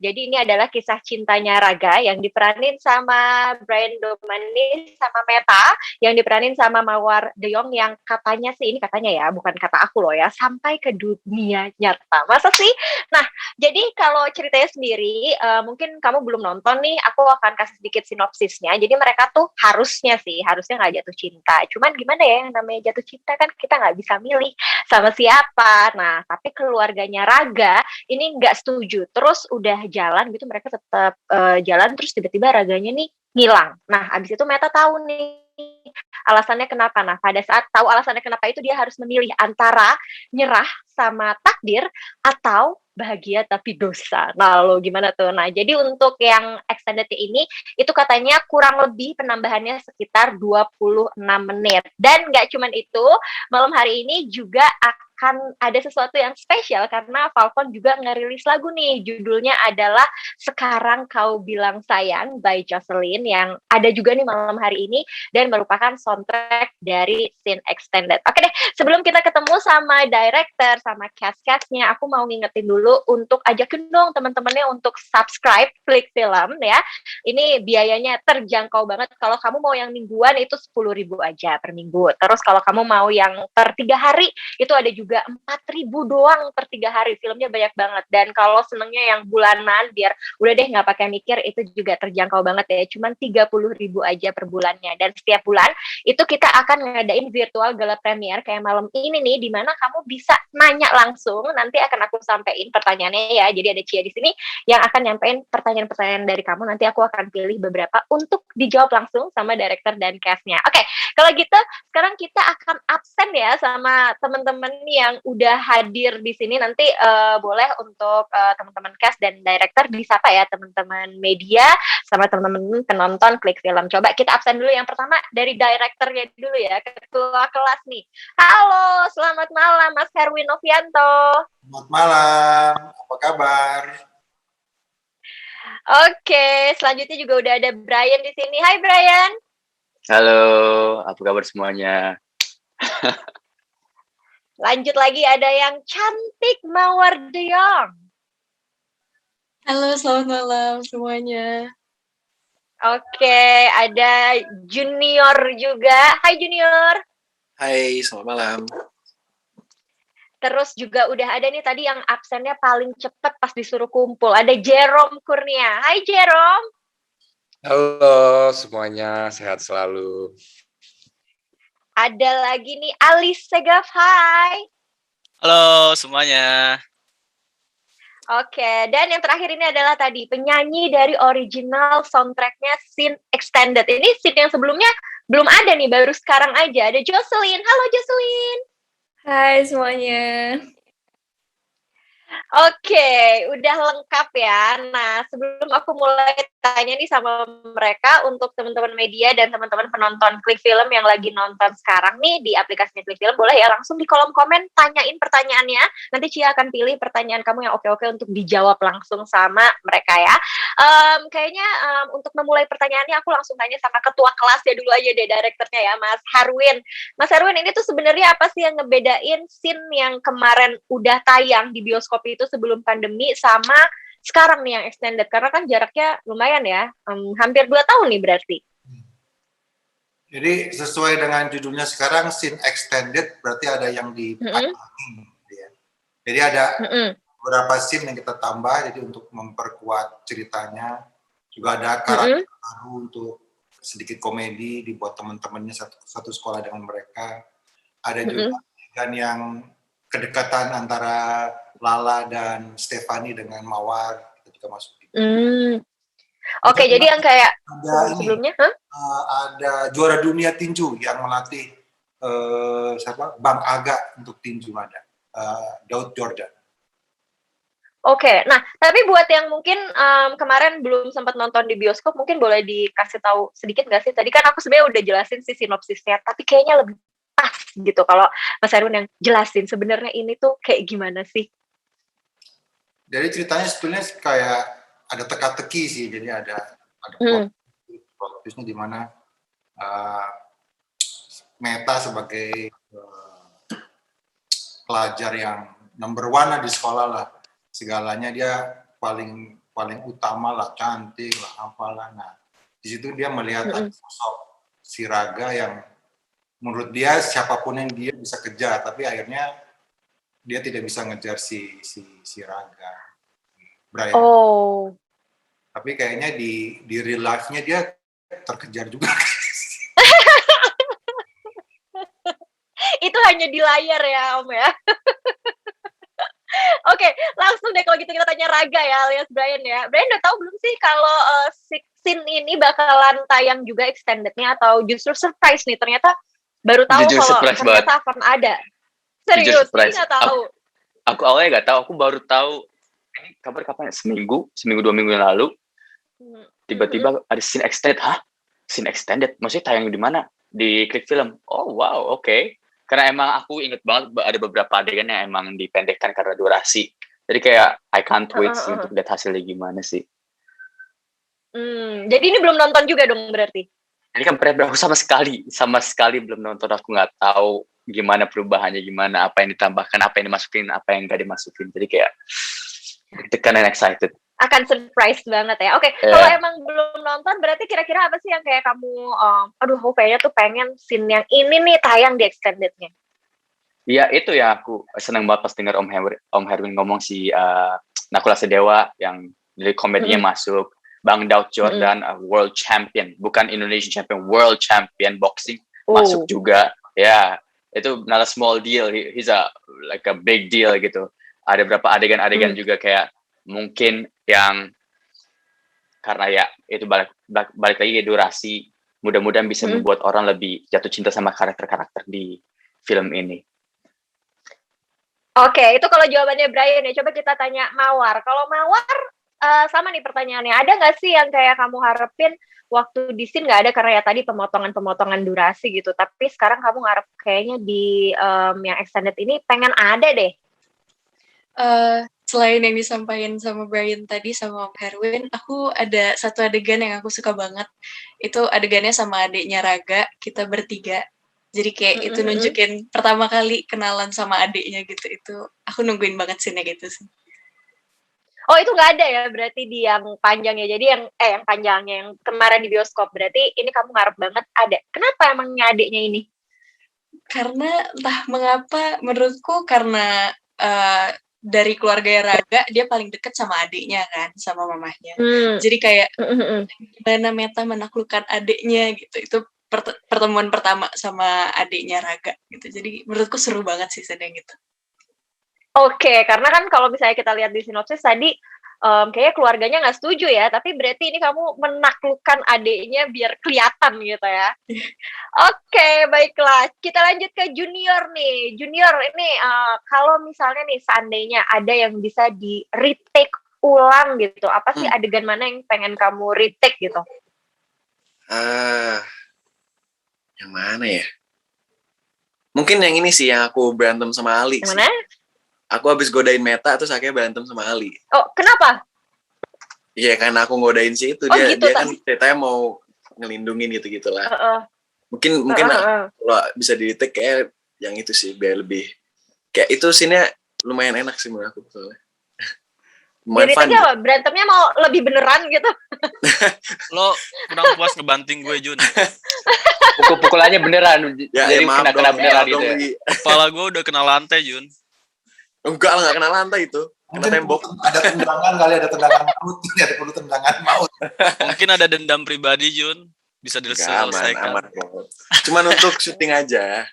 Jadi ini adalah kisah cintanya Raga yang diperanin sama Brian Domani sama Meta, yang diperanin sama Mawar De Jong yang katanya sih, ini katanya ya, bukan kata aku loh ya, sampai ke dunia nyata. Masa sih? Nah, jadi kalau ceritanya sendiri, mungkin kamu belum nonton nih, aku akan kasih sedikit sinopsisnya. Jadi mereka tuh harusnya nggak jatuh cinta. Cuman gimana ya, yang namanya jatuh cinta kan kita nggak bisa milih sama siapa. Nah, tapi keluarganya Raga ini nggak setuju. Terus udah jalan gitu, mereka tetap jalan, terus tiba-tiba Raganya nih ngilang. Nah, abis itu Meta tahu nih alasannya kenapa. Nah, pada saat tahu alasannya kenapa itu dia harus memilih antara nyerah sama takdir atau bahagia tapi dosa. Nah, lo gimana tuh? Nah, jadi untuk yang extended ini itu katanya kurang lebih penambahannya sekitar 26 menit. Dan nggak cuman itu, malam hari ini juga akan ada sesuatu yang spesial karena Falcon juga ngerilis lagu nih. Judulnya adalah Sekarang Kau Bilang Sayang by Jocelyn yang ada juga nih malam hari ini dan merupakan soundtrack dari Scene Extended. Oke deh, sebelum kita ketemu sama director, sama cast-castnya, aku mau ngingetin dulu untuk ajakin dong teman-temannya untuk subscribe Klik Film ya. Ini biayanya terjangkau banget. Kalau kamu mau yang mingguan itu 10.000 aja per minggu. Terus kalau kamu mau yang per 3 hari itu ada juga 4.000 doang per 3 hari. Filmnya banyak banget. Dan kalau senengnya yang bulanan biar udah deh nggak pakai mikir, itu juga terjangkau banget ya. Cuman 30.000 aja per bulannya. Dan setiap bulan itu kita akan ngadain virtual gala premiere kayak malam ini nih, di mana kamu bisa nanya langsung. Nanti akan aku sampein pertanyaannya ya. Jadi ada Cia di sini yang akan nyampein pertanyaan-pertanyaan dari kamu. Nanti aku akan pilih beberapa untuk dijawab langsung sama director dan cast-nya. Oke, kalau gitu sekarang kita akan absen ya sama teman-teman yang udah hadir di sini. Nanti boleh untuk teman-teman cast dan director disapa ya, teman-teman media sama teman-teman penonton Klik Film. Coba kita absen dulu. Yang pertama dari directornya dulu ya, ketua kelas nih. Halo, selamat malam Mas Herwin Novianto. Selamat malam, apa kabar? Oke, selanjutnya juga udah ada Brian di sini. Hai Brian. Halo, apa kabar semuanya? Lanjut lagi ada yang cantik Mawar De Jong. Halo, selamat malam semuanya. Oke, ada Junior juga. Hai Junior. Hai, selamat malam. Terus juga udah ada nih tadi yang absennya paling cepet pas disuruh kumpul. Ada Jerome Kurnia. Hai Jerome. Halo semuanya, sehat selalu. Ada lagi nih Alice Segaf. Hai. Halo semuanya. Oke, dan yang terakhir ini adalah tadi penyanyi dari original soundtracknya Scene Extended. Ini scene yang sebelumnya belum ada nih, baru sekarang aja. Ada Jocelyn. Halo Jocelyn. Hai semuanya. Oke, udah lengkap ya. Nah, sebelum aku mulai tanya nih sama mereka, untuk teman-teman media dan teman-teman penonton Klik Film yang lagi nonton sekarang nih di aplikasinya Klik Film, boleh ya langsung di kolom komen tanyain pertanyaannya. Nanti Cia akan pilih pertanyaan kamu yang oke-oke untuk dijawab langsung sama mereka ya. Kayaknya untuk memulai pertanyaannya aku langsung tanya sama ketua kelas ya dulu aja deh, direkturnya ya, Mas Herwin. Mas Herwin, ini tuh sebenarnya apa sih yang ngebedain scene yang kemarin udah tayang di bioskop itu sebelum pandemi sama sekarang nih yang extended? Karena kan jaraknya lumayan ya, hampir 2 tahun nih berarti. Jadi sesuai dengan judulnya sekarang Scene Extended, berarti ada yang dipanjangin. Ya. Jadi ada beberapa scene yang kita tambah, jadi untuk memperkuat ceritanya. Juga ada karakter baru untuk sedikit komedi dibuat teman-temannya satu sekolah dengan mereka. Ada juga yang kedekatan antara Lala dan Stefani dengan Mawar, kita juga masuk. Oke, jadi yang kayak sebelumnya, ada juara dunia tinju yang melatih Bang Aga untuk tinju, ada Daud Jordan. Oke, nah tapi buat yang mungkin kemarin belum sempat nonton di bioskop, mungkin boleh dikasih tahu sedikit nggak sih? Tadi kan aku sebenarnya udah jelasin sih sinopsisnya, tapi kayaknya lebih pas gitu kalau Mas Herwin yang jelasin sebenarnya ini tuh kayak gimana sih? Jadi ceritanya sebetulnya kayak ada teka-teki sih, jadi ada plot twistnya di mana Meta sebagai pelajar yang number one lah di sekolah lah. Segalanya dia paling utama lah, cantik lah, apalah. Nah, di situ dia melihat ada sosok si Raga yang menurut dia siapapun yang dia bisa kejar, tapi akhirnya dia tidak bisa ngejar si Raga, Brian. Oh. Tapi kayaknya di real life-nya dia terkejar juga. Itu hanya di layar ya, Om ya. Oke, langsung deh kalau gitu kita tanya Raga ya, alias Brian ya. Brian udah tahu belum sih kalau scene ini bakalan tayang juga extended-nya atau justru surprise nih? Ternyata baru tahu Jujur kalau surprise ternyata banget. akan ada. Jujur Serius, ini surprise. nggak tahu. Aku awalnya nggak tahu, aku baru tahu ini kapan ya? Seminggu 2 minggu yang lalu. Tiba-tiba ada scene extended. Hah? Scene extended? Maksudnya tayang di mana? Di Klik Film. Oh wow, oke. Karena emang aku inget banget ada beberapa adegan yang emang dipendekkan karena durasi. Jadi kayak I can't wait sih untuk lihat hasilnya gimana sih. Jadi ini belum nonton juga dong berarti? Ini kan aku sama sekali belum nonton. Aku nggak tahu gimana perubahannya, gimana, apa yang ditambahkan, apa yang dimasukin, apa yang nggak dimasukin. Jadi kayak tekan and excited. Akan surprise banget ya. Oke, kalau emang belum nonton, berarti kira-kira apa sih yang kayak kamu, aku kayaknya tuh pengen scene yang ini nih tayang di extended-nya? Iya, itu ya aku senang banget pas dengar Om Herwin ngomong si Nakula Sedewa yang dari komedinya masuk, Bang Daud Jordan, world champion, bukan Indonesian champion, world champion boxing masuk juga. Ya, itu not a small deal. He's like a big deal gitu. Ada beberapa adegan-adegan juga kayak mungkin yang karena ya itu balik lagi ke durasi, mudah-mudahan bisa membuat orang lebih jatuh cinta sama karakter-karakter di film ini. Oke, itu kalau jawabannya Brian ya. Coba kita tanya Mawar. Kalau Mawar sama nih pertanyaannya. Ada nggak sih yang kayak kamu harapin waktu di scene nggak ada karena ya tadi pemotongan durasi gitu. Tapi sekarang kamu ngarep kayaknya di yang extended ini pengen ada deh. Selain yang disampaikan sama Brian tadi sama Om Herwin, aku ada satu adegan yang aku suka banget. Itu adegannya sama adiknya Raga, kita bertiga. Jadi kayak itu nunjukin pertama kali kenalan sama adiknya gitu. Itu aku nungguin banget scene-nya gitu sih. Oh, itu nggak ada ya berarti di yang panjangnya. Jadi yang panjangnya yang kemarin di bioskop. Berarti ini kamu ngarep banget ada. Kenapa emangnya adiknya ini? Karena entah mengapa menurutku karena dari keluarga Raga dia paling deket sama adiknya kan, sama mamahnya. Jadi kayak gimana Meta menaklukkan adiknya gitu. Itu pertemuan pertama sama adiknya Raga gitu. Jadi menurutku seru banget sih sedang gitu. Oke, karena kan kalau misalnya kita lihat di sinopsis tadi kayaknya keluarganya nggak setuju ya, tapi berarti ini kamu menaklukkan adiknya biar kelihatan gitu ya. Oke, baiklah. Kita lanjut ke Junior nih. Junior ini kalau misalnya nih seandainya ada yang bisa di retake ulang gitu, apa sih adegan mana yang pengen kamu retake gitu? Yang mana ya? Mungkin yang ini sih yang aku berantem sama Ali. Yang mana? Aku habis godain Meta terus akhirnya berantem sama Ali. Oh, kenapa? Iya, karena aku ngodain sih itu. Dia kan ceritanya mau ngelindungin gitu-gitu lah. Mungkin kalau bisa di-retake kayak yang itu sih, biar lebih kayak itu scene-nya lumayan enak sih menurut aku soalnya. Jadi apa? Berantemnya mau lebih beneran gitu? Lo kurang puas ngebanting gue, Jun. Pukul-pukulannya beneran. Ya, jadi kena beneran gitu ya. Kepala gue udah kena lantai, Jun. Enggak lah, gak kena lantai itu. Kena tembok. Ada tendangan kali, ada tendangan maut. Ada perlu tendangan maut. Mungkin ada dendam pribadi, Jun. Bisa diselesaikan. Aman. Cuman untuk syuting aja.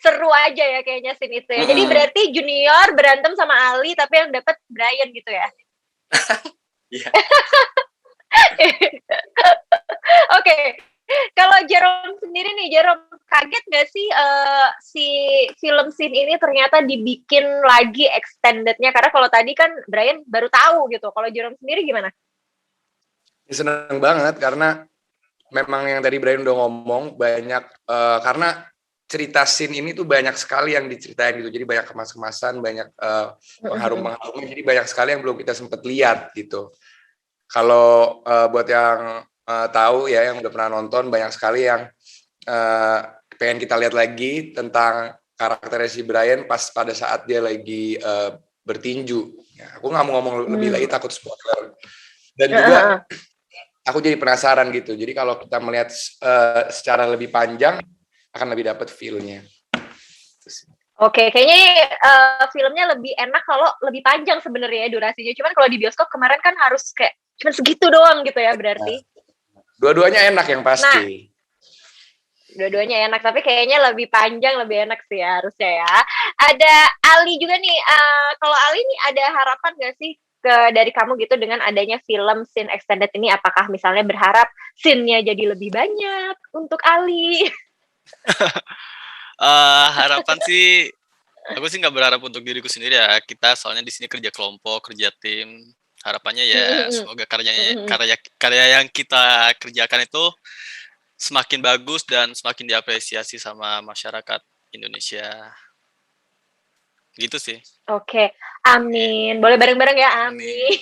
Seru aja ya kayaknya scene itu ya. Jadi berarti Junior berantem sama Ali, tapi yang dapat Brian gitu ya? Iya. Oke. Kalau Jerome sendiri nih, Jerome kaget nggak sih si film scene ini ternyata dibikin lagi extended-nya? Karena kalau tadi kan Brian baru tahu gitu. Kalau Jerome sendiri gimana? Seneng banget karena memang yang tadi Brian udah ngomong banyak karena cerita scene ini tuh banyak sekali yang diceritain gitu. Jadi banyak kemas-kemasan, banyak pengharum-pengharumnya. Jadi banyak sekali yang belum kita sempat lihat gitu. Kalau buat yang tahu ya, yang udah pernah nonton, banyak sekali yang pengen kita lihat lagi tentang karakternya si Brian pas pada saat dia lagi bertinju. Ya, aku nggak mau ngomong lebih lagi, takut spoiler. Dan juga aku jadi penasaran gitu. Jadi kalau kita melihat secara lebih panjang akan lebih dapat feel-nya. Oke, kayaknya filmnya lebih enak kalau lebih panjang sebenarnya durasinya. Cuman kalau di bioskop kemarin kan harus kayak cuma segitu doang gitu ya berarti. Dua-duanya enak yang pasti. Nah, dua-duanya enak, tapi kayaknya lebih panjang lebih enak sih ya, harusnya ya. Ada Ali juga nih. Kalau Ali nih ada harapan nggak sih dari kamu gitu dengan adanya film scene extended ini? Apakah misalnya berharap scene-nya jadi lebih banyak untuk Ali? Harapan sih, aku sih nggak berharap untuk diriku sendiri ya. Kita soalnya di sini kerja kelompok, kerja tim. Harapannya ya semoga karya yang kita kerjakan itu semakin bagus dan semakin diapresiasi sama masyarakat Indonesia. Gitu sih. Oke, amin. Boleh bareng-bareng ya, amin.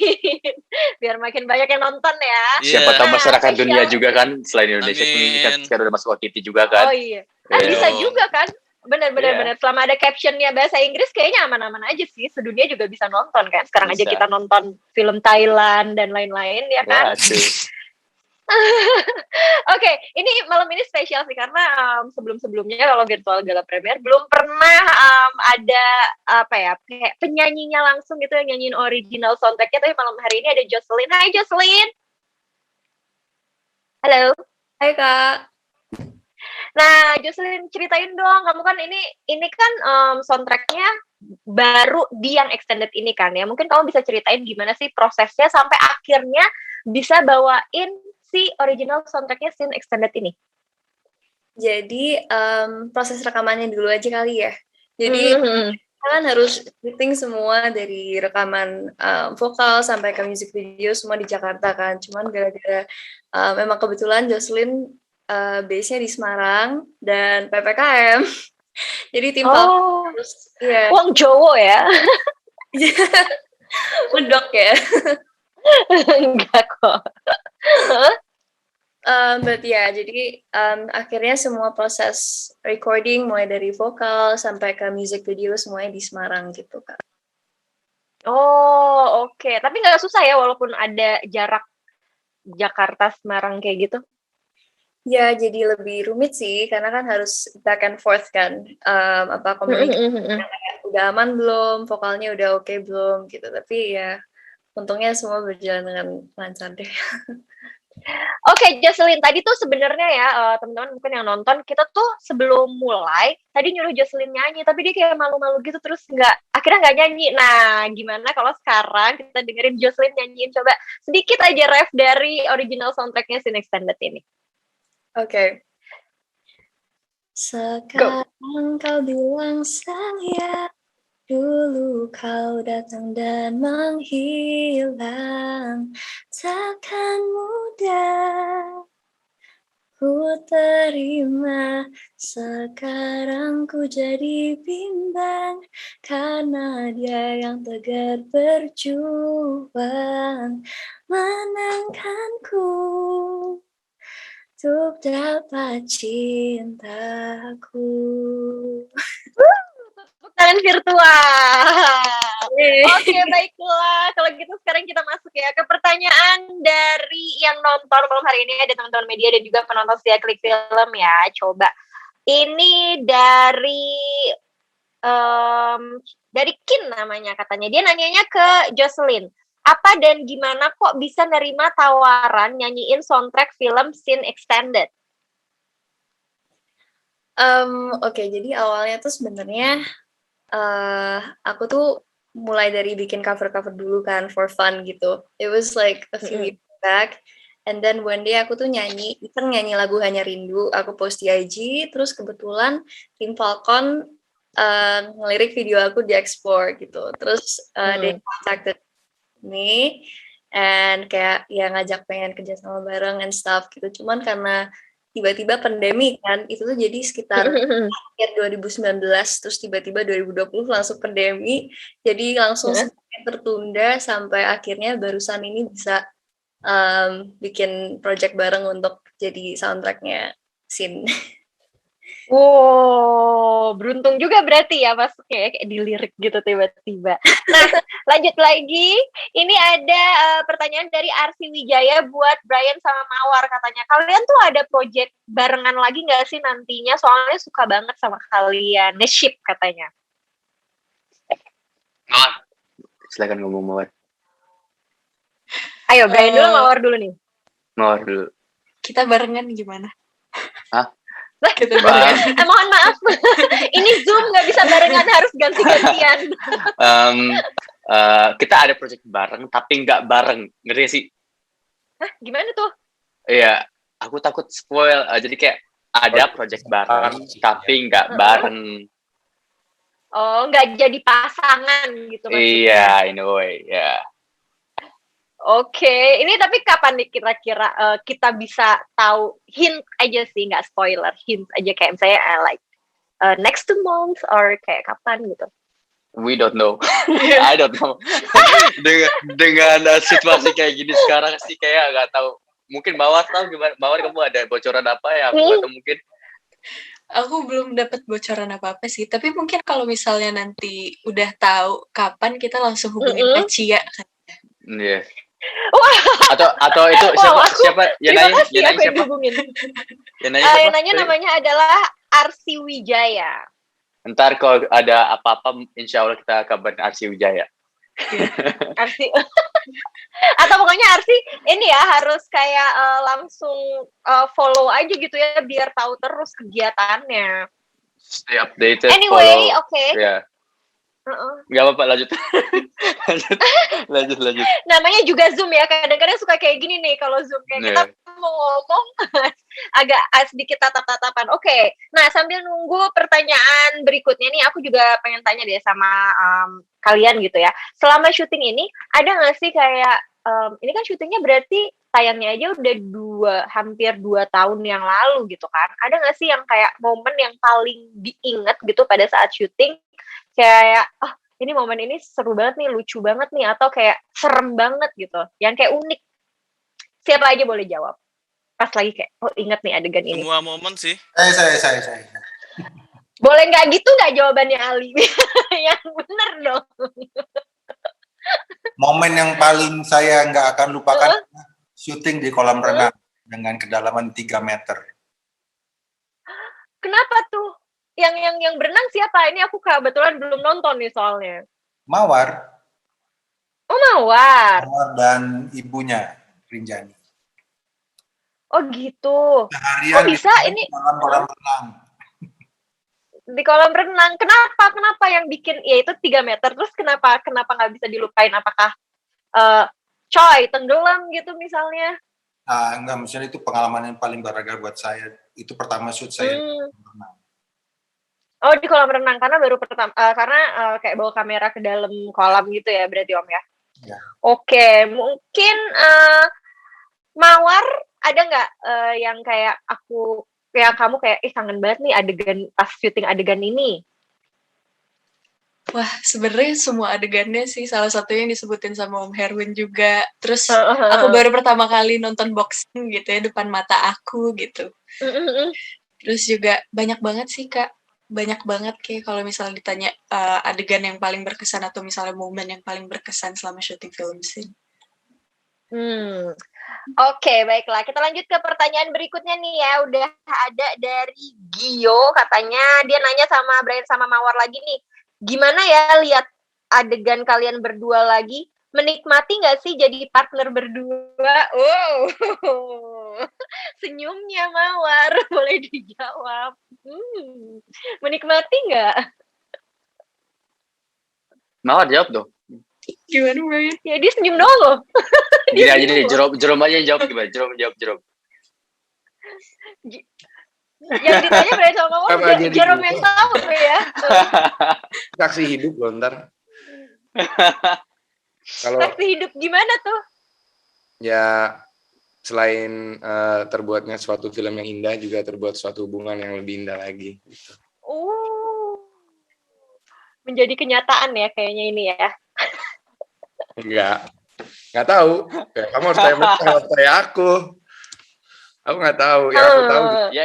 Biar makin banyak yang nonton ya. Siapa tahu masyarakat dunia juga kan, selain Indonesia pun ini kan sekarang udah masuk OTT juga kan. Oh iya. Bisa juga kan? Benar. Selama ada captionnya bahasa Inggris kayaknya aman-aman aja sih. Sedunia juga bisa nonton kan. Sekarang aja kita nonton film Thailand dan lain-lain ya kan. Oke, ini malam ini spesial sih karena sebelum-sebelumnya kalau virtual gala premier belum pernah ada apa ya kayak penyanyinya langsung gitu yang nyanyiin original soundtracknya. Tapi malam hari ini ada Jocelyn. Hai Jocelyn. Halo. Hai Kak. Nah, Jocelyn ceritain dong, kamu kan ini kan soundtracknya baru di yang extended ini kan ya. Mungkin kamu bisa ceritain gimana sih prosesnya sampai akhirnya bisa bawain si original soundtracknya scene extended ini. Jadi proses rekamannya dulu aja kali ya. Jadi kan harus editing semua dari rekaman vokal sampai ke music video semua di Jakarta kan. Cuman gara-gara memang kebetulan Jocelyn base-nya di Semarang dan PPKM. Jadi tim terus ya. Wong Jowo ya. Medok ya. Enggak kok. But ya, jadi akhirnya semua proses recording mulai dari vokal sampai ke music video semuanya di Semarang gitu Kak. Oh, oke. Tapi nggak susah ya walaupun ada jarak Jakarta Semarang kayak gitu? Ya, jadi lebih rumit sih karena kan harus back and forth kan. Komunikasi udah aman belum, vokalnya udah oke belum gitu. Tapi ya untungnya semua berjalan dengan lancar deh. Oke, Jocelyn, tadi tuh sebenarnya ya teman-teman mungkin yang nonton, kita tuh sebelum mulai tadi nyuruh Jocelyn nyanyi, tapi dia kayak malu-malu gitu terus akhirnya nggak nyanyi. Nah, gimana kalau sekarang kita dengerin Jocelyn nyanyiin coba sedikit aja ref dari original soundtracknya Scene Extended ini. Oke. Sekarang kau bilang sayang, dulu kau datang dan menghilang, takkan mudah ku terima. Sekarang ku jadi bimbang karena dia yang tegar berjuang menangkanku untuk dapat cintaku. Tangan virtual. Oke, baiklah. Kalau gitu sekarang kita masuk ya ke pertanyaan dari yang nonton malam hari ini. Ada teman-teman media dan juga penonton setia Klik Film ya. Coba. Ini dari Kin namanya katanya. Dia nanyanya ke Jocelyn. Apa dan gimana kok bisa nerima tawaran nyanyiin soundtrack film Scene Extended? Oke, jadi awalnya tuh sebenarnya aku tuh mulai dari bikin cover-cover dulu kan for fun gitu. It was like a few years back. And then one day aku tuh nyanyi lagu Hanya Rindu. Aku post di IG, terus kebetulan tim Falcon ngelirik video aku di explore gitu. Terus they contacted me and kayak ya ngajak pengen kerja sama bareng and stuff gitu. Cuman karena tiba-tiba pandemi kan, itu tuh jadi sekitar akhir 2019, terus tiba-tiba 2020 langsung pandemi, jadi langsung tertunda sampai akhirnya barusan ini bisa bikin project bareng untuk jadi soundtracknya Scene. Wow, beruntung juga berarti ya masuknya kayak dilirik gitu tiba-tiba. Nah, lanjut lagi. Ini ada pertanyaan dari Arsi Wijaya buat Brian sama Mawar katanya. Kalian tuh ada project barengan lagi nggak sih nantinya? Soalnya suka banget sama kalian. Nge-ship katanya. Mawar, silakan ngomong Mawar. Ayo, Brian dulu, Mawar dulu nih. Mawar dulu. Kita barengan gimana? Hah? Kita barengan. Mohon maaf, ini Zoom nggak bisa barengan, harus ganti-gantian. Kita ada project bareng, tapi nggak bareng, ngerti sih? Hah, gimana tuh? Iya, aku takut spoil. Jadi kayak ada project bareng, tapi nggak bareng. Oh, nggak jadi pasangan gitu maksudnya? Iya, in a way, ya. Oke, ini tapi kapan nih kira-kira kita bisa tahu, hint aja sih, nggak spoiler, hint aja kayak misalnya like next 2 months or kayak kapan gitu. We don't know. I don't know. dengan situasi kayak gini sekarang sih kayak nggak tahu. Mungkin Mawar tahu gimana? Mawar, kamu ada bocoran apa ya? Atau mungkin? Aku belum dapat bocoran apa-apa sih. Tapi mungkin kalau misalnya nanti udah tahu kapan, kita langsung hubungin Cia kan. Iya. Atau itu siapa yang nanya siapa? Yang nanya namanya adalah Arsi Wijaya. Ntar kalau ada apa-apa, insya Allah kita kabarin Arsi Wijaya. Arsi. Atau pokoknya Arsi ini ya harus kayak langsung follow aja gitu ya biar tahu terus kegiatannya. Stay updated. Anyway, oke. Yeah. Gak apa-apa, lanjut. lanjut. Namanya juga Zoom ya, kadang-kadang suka kayak gini nih kalau Zoom kayak kita mau ngomong agak sedikit tatap-tatapan. Oke. Nah, sambil nunggu pertanyaan berikutnya nih, aku juga pengen tanya deh sama kalian gitu ya. Selama syuting ini ada nggak sih kayak ini kan syutingnya berarti tayangnya aja udah hampir 2 tahun yang lalu gitu kan. Ada nggak sih yang kayak momen yang paling diingat gitu pada saat syuting? Kayak, ini momen ini seru banget nih, lucu banget nih, atau kayak serem banget gitu, yang kayak unik. Siapa aja boleh jawab. Pas lagi kayak, inget nih adegan ini. Semua momen sih. Saya. Boleh nggak gitu nggak jawabannya Ali? Yang bener dong. Momen yang paling saya nggak akan lupakan syuting di kolam renang dengan kedalaman 3 meter. Kenapa tuh? Yang berenang siapa? Ini aku kebetulan belum nonton nih soalnya. Mawar. Oh, Mawar. Mawar dan ibunya, Rinjani. Oh gitu. Seharian bisa ini kolam renang. Di kolam renang. Kenapa yang bikin ya itu 3 meter? Terus kenapa nggak bisa dilupain? Apakah coy tenggelam gitu misalnya? Enggak, misalnya itu pengalaman yang paling berharga buat saya. Itu pertama shoot saya di kolam renang. Oh, di kolam renang karena baru pertama kayak bawa kamera ke dalam kolam gitu ya berarti Om ya? Ya. Oke, mungkin Mawar ada nggak yang kayak kamu kayak kangen banget nih adegan pas syuting adegan ini? Wah, sebenarnya semua adegannya sih, salah satunya yang disebutin sama Om Herwin juga. Terus aku baru pertama kali nonton boxing gitu ya depan mata aku gitu. Terus juga banyak banget sih Kak. Banyak banget kayak kalau misalnya ditanya adegan yang paling berkesan atau misalnya momen yang paling berkesan selama syuting film scene. Oke, baiklah. Kita lanjut ke pertanyaan berikutnya nih ya. Udah ada dari Gio, katanya dia nanya sama Brian sama Mawar lagi nih. Gimana ya lihat adegan kalian berdua lagi? Menikmati nggak sih jadi partner berdua? Oh, senyumnya Mawar, boleh dijawab. Menikmati nggak? Mawar jawab dong. Gimana Brian? Ya dia senyum doang loh. Gini aja deh, Jerome aja yang jawab gimana? Jerome. Yang ditanya Brian sama Mawar, Jerome yang tahu ya. Saksi hidup loh ntar. Kalau saksi hidup gimana tuh? Ya selain terbuatnya suatu film yang indah, juga terbuat suatu hubungan yang lebih indah lagi. Gitu. Menjadi kenyataan ya kayaknya ini ya. Enggak tahu. Kamu harus tanya aku. Aku nggak tahu. Yang aku tahu. Ya,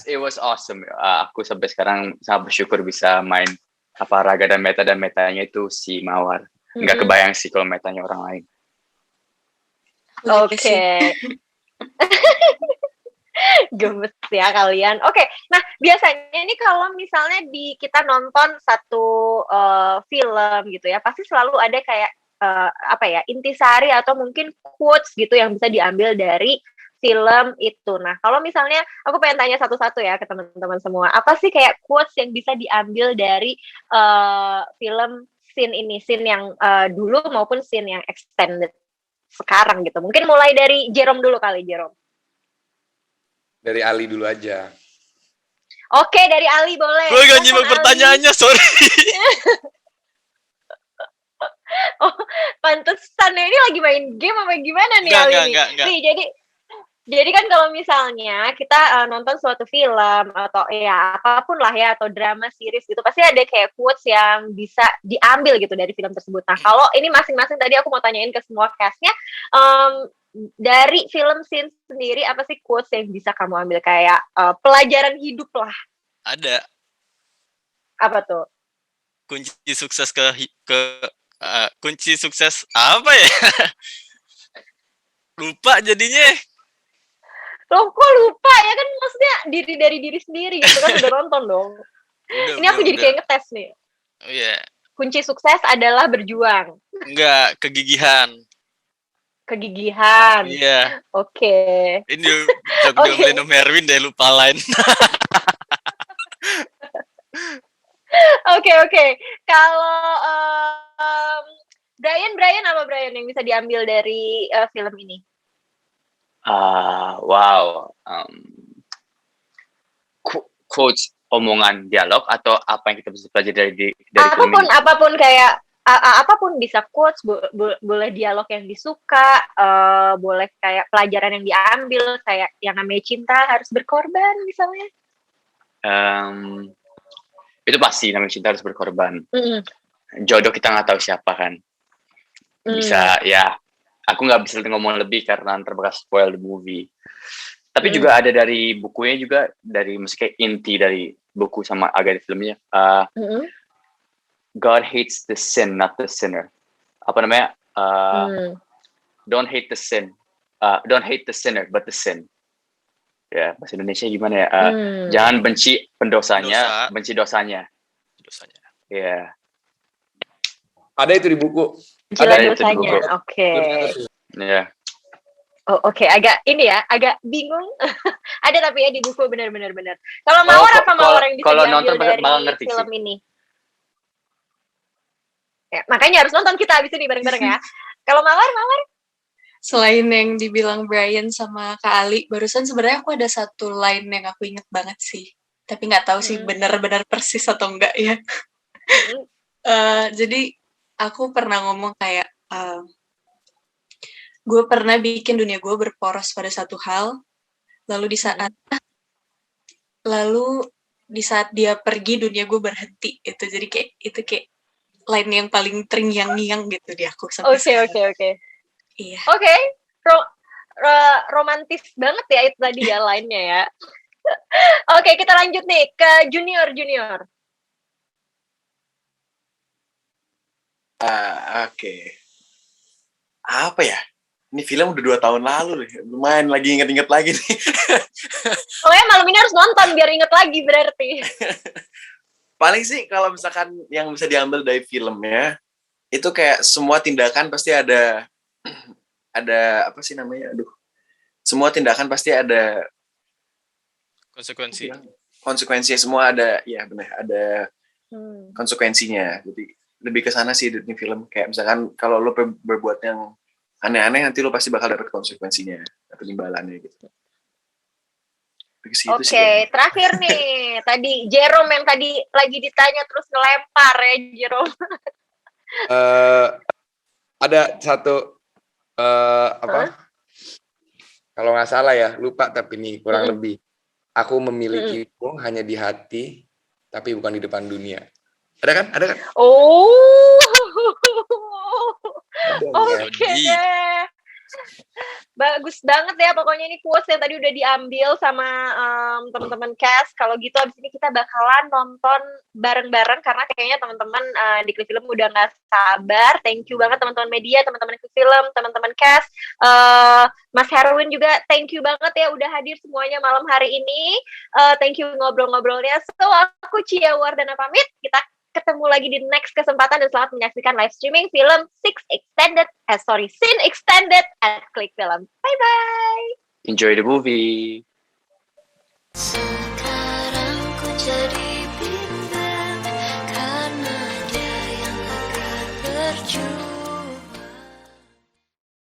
it was awesome. Aku sampai sekarang sangat bersyukur bisa main Raga dan metanya itu si Mawar. Nggak kebayang sih kalau metanya orang lain. Oke. Gemes ya kalian. Oke, nah biasanya nih kalau misalnya kita nonton satu film gitu ya, pasti selalu ada kayak intisari atau mungkin quotes gitu yang bisa diambil dari film itu. Nah, kalau misalnya aku pengen tanya satu-satu ya ke teman-teman semua, apa sih kayak quotes yang bisa diambil dari film scene yang dulu maupun scene yang extended sekarang gitu. Mungkin mulai dari Jerome dulu kali, Jerome. Dari Ali dulu aja. Oke, dari Ali boleh. Gue gak nyimak pertanyaannya, sorry. Oh, pantesan ini lagi main game apa gimana nih Ali? Enggak. Nih, jadi kan kalau misalnya kita nonton suatu film atau ya apapun lah ya, atau drama series gitu, pasti ada kayak quotes yang bisa diambil gitu dari film tersebut. Nah, kalau ini masing-masing tadi aku mau tanyain ke semua cast-nya, dari film scene sendiri apa sih quotes yang bisa kamu ambil kayak pelajaran hidup lah? Ada. Apa tuh? Kunci sukses kunci sukses apa ya? Lupa jadinya. Loh, kok lupa ya kan, maksudnya dari diri sendiri gitu kan, udah nonton dong. Ini aku jadi kayak ngetes nih. Oh iya. Kunci sukses adalah berjuang. Enggak, kegigihan. Iya. Oke. Ini diomelin Om Herwin deh, lupa lain. Oke. Kalau Brian apa yang bisa diambil dari film ini? Wow. Quotes, omongan, dialog, atau apa yang kita bisa pelajari dari film ini? Apapun kayak apapun bisa quotes, boleh dialog yang disuka, boleh kayak pelajaran yang diambil, kayak yang namanya cinta harus berkorban misalnya. Itu pasti namanya cinta harus berkorban. Jodoh kita nggak tahu siapa kan. Bisa ya. Aku nggak bisa ngomong lebih karena ntar bakal spoil the movie. Tapi juga ada dari bukunya juga, dari maksudnya inti dari buku sama agak di filmnya. God hates the sin, not the sinner. Apa namanya? Don't hate the sin. Don't hate the sinner, but the sin. Ya, bahasa Indonesia gimana ya? Jangan benci pendosanya, benci dosanya. Ya. Ada itu di buku. Ada dosanya. Oke. Ya. Oh, oke. Agak bingung. Ada tapi ya di buku benar. Kalau Mawar yang bisa diambil dari film ini? Ya, makanya harus nonton kita abis ini bareng-bareng ya. Kalau Mawar? Selain yang dibilang Brian sama Kak Ali, barusan sebenarnya aku ada satu line yang aku inget banget sih. Tapi nggak tahu sih benar-benar persis atau enggak ya. Jadi aku pernah ngomong kayak, gue pernah bikin dunia gue berporos pada satu hal, lalu di saat dia pergi dunia gue berhenti. Jadi kayak line yang paling terngiang-ngiang gitu di aku sampai sekarang. Oke. Iya. Oke. Romantis banget ya itu tadi ya line-nya ya. Oke, kita lanjut nih ke Junior. Oke. Apa ya? Ini film udah 2 tahun lalu nih. Lumayan lagi inget-inget lagi nih. Oh ya, malam ini harus nonton biar inget lagi berarti. Paling sih kalau misalkan yang bisa diambil dari filmnya, itu kayak semua tindakan pasti ada apa sih namanya? Semua tindakan pasti ada konsekuensinya, semua ada, ya benar, ada konsekuensinya. Jadi lebih ke sana sih di film, kayak misalkan kalau lo berbuat yang aneh-aneh, nanti lo pasti bakal dapat konsekuensinya atau imbalannya gitu. Oke, terakhir nih, tadi Jerome yang tadi lagi ditanya terus ngelempar ya, Jerome. Ada satu kalau nggak salah ya, lupa tapi nih kurang lebih. Aku memilikimu hanya di hati, tapi bukan di depan dunia. Ada kan? Oh, oke. Bagus banget ya, pokoknya ini quotes yang tadi udah diambil sama teman-teman cast. Kalau gitu abis ini kita bakalan nonton bareng-bareng karena kayaknya teman-teman di Klik Film udah nggak sabar. Thank you banget teman-teman media, teman-teman Klik Film, teman-teman cast. Mas Herwin juga thank you banget ya udah hadir semuanya malam hari ini. Thank you ngobrol-ngobrolnya. So aku Cia Wardana pamit. Kita ketemu lagi di next kesempatan dan selamat menyaksikan live streaming film Scene Extended at Klik Film. Bye bye. Enjoy the movie.